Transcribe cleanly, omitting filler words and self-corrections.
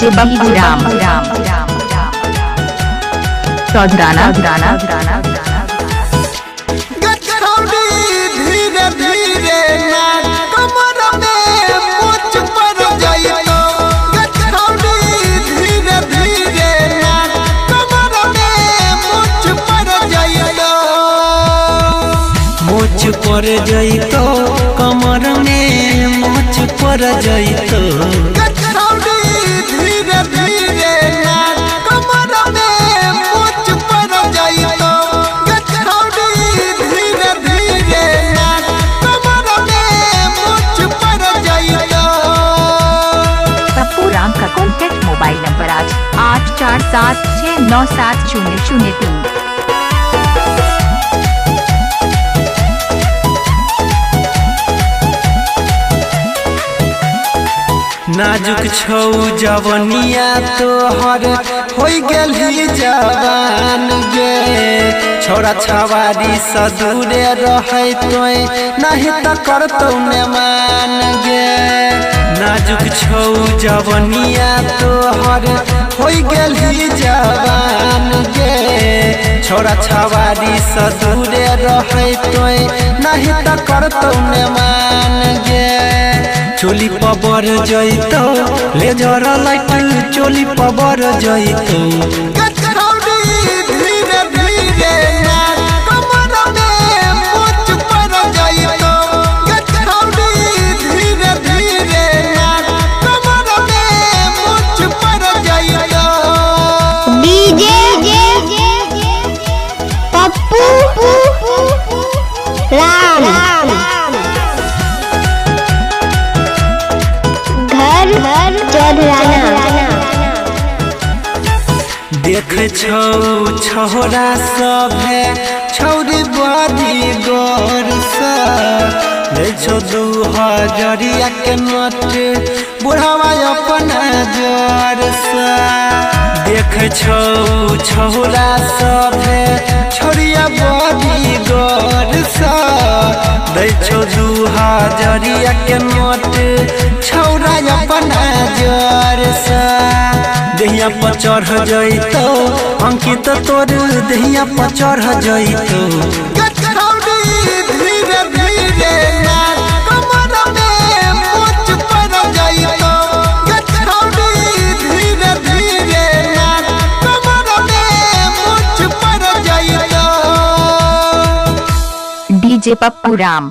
DJ Bappu Ram चौधराना धीरे धीरे कमर में मुझ पर जाइयो, धीरे धीरे कमर में मुझ पर जाइयो, मुझ पर जाइयो, कमर में मुझ पर जाइयो, धीरे धीरे कमर में मुझ पर जाइयो, धीरे धीरे कमर में मुझ पर जाइयो। बप्पू राम का कॉन्टैक्ट मोबाइल नंबर आज 8476970003। नाजुक छौ जवनिया तोहर होई गेली जवान गे, छोरा छवारी स दूरे रहे तोय नहीं त करतौ ने मान गे। नाजुक छौ जवनिया तोहर होई गेली जवान गे, छोरा छवारी स दूरे रहे तोय नहीं त करतौ ने मान गे। चोली पबर जइतो ले जरा लाइट चोली पबर जइतो, धीरे धीरे कमर में मुझ पर जाइतो, धीरे धीरे कमर में मुझ पर जाइतो। डीजे बप्पू राम घर चौधराना। देख छौ छोरा सब है छौरी बड़ी गौर सा, ले छौ 2000 के नोट बुढ़ावा अपना जोर सा। देख छौ छोरा सब है छोरिया बड़ी गौर सा, ले छौ 2000 के नोट छौरा अपना जोर सा। दहिया पर चढ़ जइतो अंकित तोर दहिया पर चढ़ जइतो, धीरे धीरे कमर में मुझ पर जाइतो, धीरे धीरे कमर में मुझ पर जाइतो। डीजे बप्पू राम।